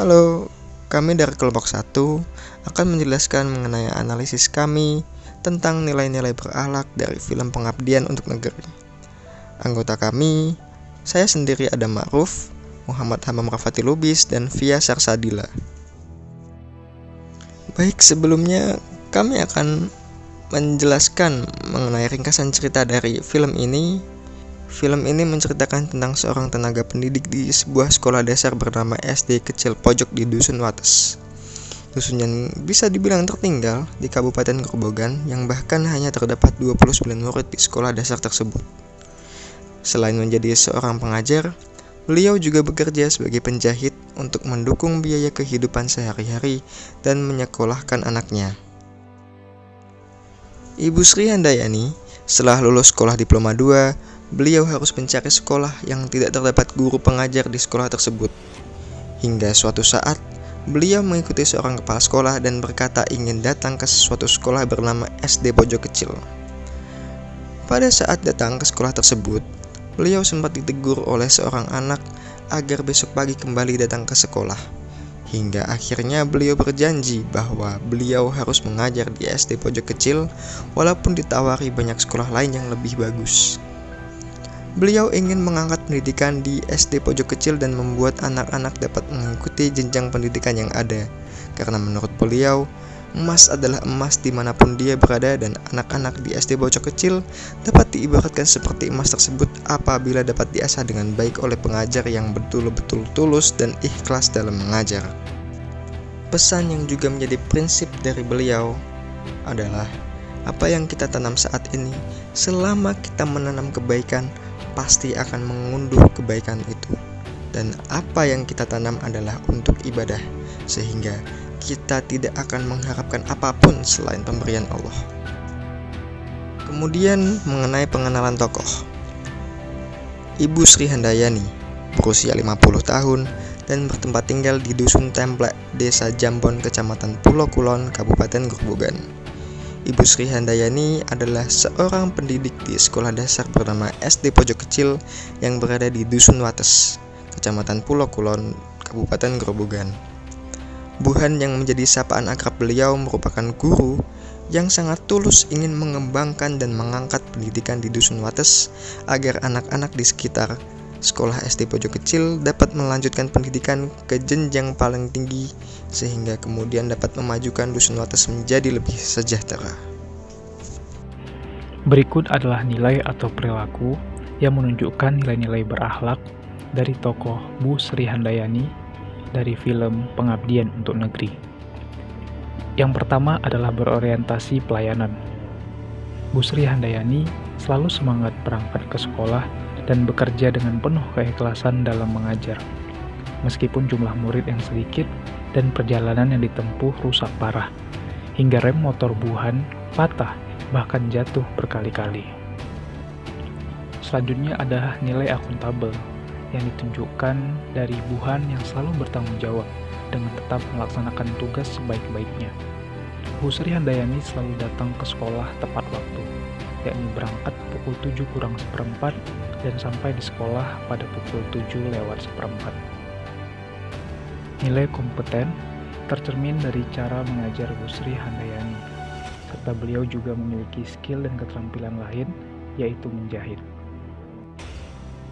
Halo, kami dari kelompok 1 akan menjelaskan mengenai analisis kami tentang nilai-nilai berakhlak dari film Pengabdian untuk Negeri. Anggota kami, saya sendiri Adam Ma'ruf, Muhammad Hamam Rafati Lubis, dan Via Sarsadila. Baik, sebelumnya kami akan menjelaskan mengenai ringkasan cerita dari film ini. Film ini menceritakan tentang seorang tenaga pendidik di sebuah sekolah dasar bernama SD Kecil Pojok di Dusun Wates. Dusun yang bisa dibilang tertinggal di Kabupaten Grobogan yang bahkan hanya terdapat 29 murid di sekolah dasar tersebut. Selain menjadi seorang pengajar, beliau juga bekerja sebagai penjahit untuk mendukung biaya kehidupan sehari-hari dan menyekolahkan anaknya. Ibu Sri Handayani, setelah lulus sekolah diploma 2, beliau harus mencari sekolah yang tidak terdapat guru pengajar di sekolah tersebut. Hingga suatu saat, beliau mengikuti seorang kepala sekolah dan berkata ingin datang ke suatu sekolah bernama SD Pojok Kecil. Pada saat datang ke sekolah tersebut, beliau sempat ditegur oleh seorang anak agar besok pagi kembali datang ke sekolah. Hingga akhirnya beliau berjanji bahwa beliau harus mengajar di SD Pojok Kecil walaupun ditawari banyak sekolah lain yang lebih bagus. Beliau ingin mengangkat pendidikan di SD Pojok Kecil dan membuat anak-anak dapat mengikuti jenjang pendidikan yang ada. Karena menurut beliau, emas adalah emas dimanapun dia berada dan anak-anak di SD Pojok Kecil dapat diibaratkan seperti emas tersebut apabila dapat diasah dengan baik oleh pengajar yang betul-betul tulus dan ikhlas dalam mengajar. Pesan yang juga menjadi prinsip dari beliau adalah apa yang kita tanam saat ini, selama kita menanam kebaikan, pasti akan mengunduh kebaikan itu. Dan apa yang kita tanam adalah untuk ibadah, sehingga kita tidak akan mengharapkan apapun selain pemberian Allah. Kemudian mengenai pengenalan tokoh. Ibu Sri Handayani berusia 50 tahun dan bertempat tinggal di Dusun Templek, Desa Jambon, Kecamatan Pulau Kulon, Kabupaten Grobogan. Ibu Sri Handayani adalah seorang pendidik di sekolah dasar bernama SD Pojok Kecil yang berada di Dusun Wates, Kecamatan Pulau Kulon, Kabupaten Grobogan. Buhan yang menjadi sapaan akrab beliau merupakan guru yang sangat tulus ingin mengembangkan dan mengangkat pendidikan di Dusun Wates agar anak-anak di sekitar sekolah SD Pojok Kecil dapat melanjutkan pendidikan ke jenjang paling tinggi sehingga kemudian dapat memajukan Dusun Wates menjadi lebih sejahtera. Berikut adalah nilai atau perilaku yang menunjukkan nilai-nilai berakhlak dari tokoh Bu Sri Handayani dari film Pengabdian untuk Negeri. Yang pertama adalah berorientasi pelayanan. Bu Sri Handayani selalu semangat berangkat ke sekolah dan bekerja dengan penuh keikhlasan dalam mengajar. Meskipun jumlah murid yang sedikit dan perjalanan yang ditempuh rusak parah, hingga rem motor Buhan patah bahkan jatuh berkali-kali. Selanjutnya adalah nilai akuntabel yang ditunjukkan dari Buhan yang selalu bertanggung jawab dengan tetap melaksanakan tugas sebaik-baiknya. Bu Sri Handayani selalu datang ke sekolah tepat waktu, yakni berangkat pukul 7:45 dan sampai di sekolah pada pukul 7:04. Nilai kompeten tercermin dari cara mengajar Bu Sri Handayani, serta beliau juga memiliki skill dan keterampilan lain, yaitu menjahit.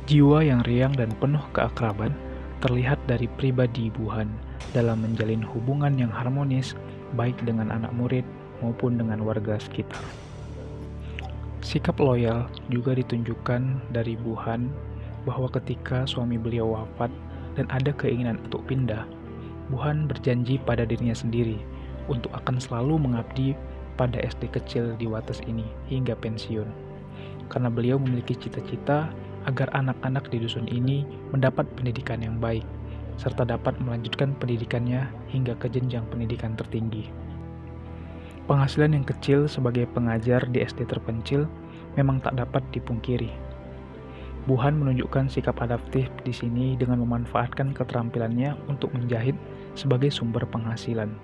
Jiwa yang riang dan penuh keakraban terlihat dari pribadi Buhan dalam menjalin hubungan yang harmonis baik dengan anak murid maupun dengan warga sekitar. Sikap loyal juga ditunjukkan dari Buhan bahwa ketika suami beliau wafat dan ada keinginan untuk pindah, Buhan berjanji pada dirinya sendiri untuk akan selalu mengabdi pada SD kecil di Wates ini hingga pensiun. Karena beliau memiliki cita-cita agar anak-anak di dusun ini mendapat pendidikan yang baik, serta dapat melanjutkan pendidikannya hingga ke jenjang pendidikan tertinggi. Penghasilan yang kecil sebagai pengajar di SD terpencil memang tak dapat dipungkiri. Buhan menunjukkan sikap adaptif di sini dengan memanfaatkan keterampilannya untuk menjahit sebagai sumber penghasilan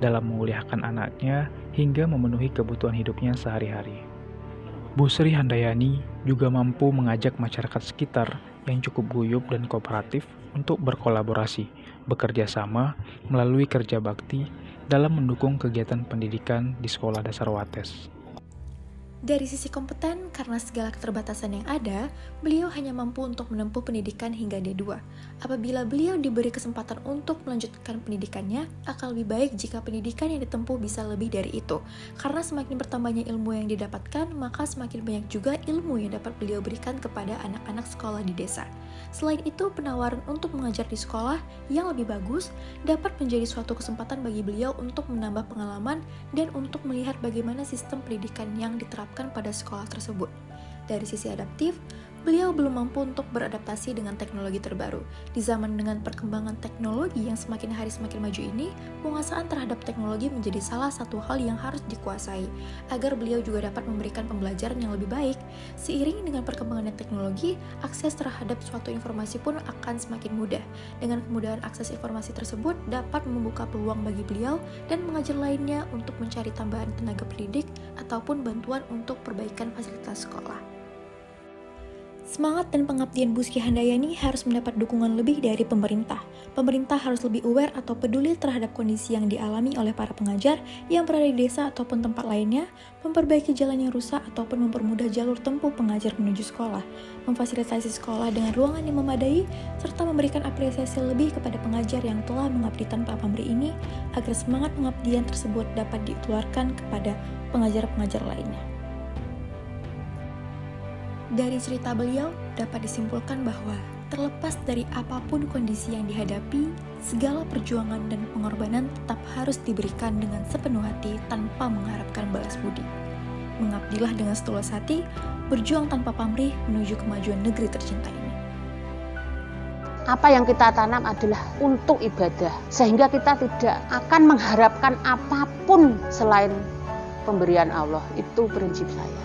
dalam menguliakan anaknya hingga memenuhi kebutuhan hidupnya sehari-hari. Bu Sri Handayani juga mampu mengajak masyarakat sekitar yang cukup guyup dan kooperatif untuk berkolaborasi bekerja sama melalui kerja bakti dalam mendukung kegiatan pendidikan di Sekolah Dasar Wates. Dari sisi kompeten, karena segala keterbatasan yang ada, beliau hanya mampu untuk menempuh pendidikan hingga D2. Apabila beliau diberi kesempatan untuk melanjutkan pendidikannya, akan lebih baik jika pendidikan yang ditempuh bisa lebih dari itu. Karena semakin bertambahnya ilmu yang didapatkan, maka semakin banyak juga ilmu yang dapat beliau berikan kepada anak-anak sekolah di desa. Selain itu, penawaran untuk mengajar di sekolah yang lebih bagus dapat menjadi suatu kesempatan bagi beliau untuk menambah pengalaman dan untuk melihat bagaimana sistem pendidikan yang diterapkan pada sekolah tersebut. Dari sisi adaptif, beliau belum mampu untuk beradaptasi dengan teknologi terbaru. Di zaman dengan perkembangan teknologi yang semakin hari semakin maju ini, penguasaan terhadap teknologi menjadi salah satu hal yang harus dikuasai, agar beliau juga dapat memberikan pembelajaran yang lebih baik. Seiring dengan perkembangan teknologi, akses terhadap suatu informasi pun akan semakin mudah. Dengan kemudahan akses informasi tersebut dapat membuka peluang bagi beliau dan mengajar lainnya untuk mencari tambahan tenaga pendidik ataupun bantuan untuk perbaikan fasilitas sekolah. Semangat dan pengabdian Bu Sri Handayani harus mendapat dukungan lebih dari pemerintah. Pemerintah harus lebih aware atau peduli terhadap kondisi yang dialami oleh para pengajar yang berada di desa ataupun tempat lainnya, memperbaiki jalan yang rusak ataupun mempermudah jalur tempuh pengajar menuju sekolah, memfasilitasi sekolah dengan ruangan yang memadai, serta memberikan apresiasi lebih kepada pengajar yang telah mengabdi tanpa pamrih ini, agar semangat pengabdian tersebut dapat ditularkan kepada pengajar-pengajar lainnya. Dari cerita beliau, dapat disimpulkan bahwa terlepas dari apapun kondisi yang dihadapi, segala perjuangan dan pengorbanan tetap harus diberikan dengan sepenuh hati tanpa mengharapkan balas budi. Mengabdilah dengan setulus hati, berjuang tanpa pamrih menuju kemajuan negeri tercinta ini. Apa yang kita tanam adalah untuk ibadah, sehingga kita tidak akan mengharapkan apapun selain pemberian Allah. Itu prinsip saya.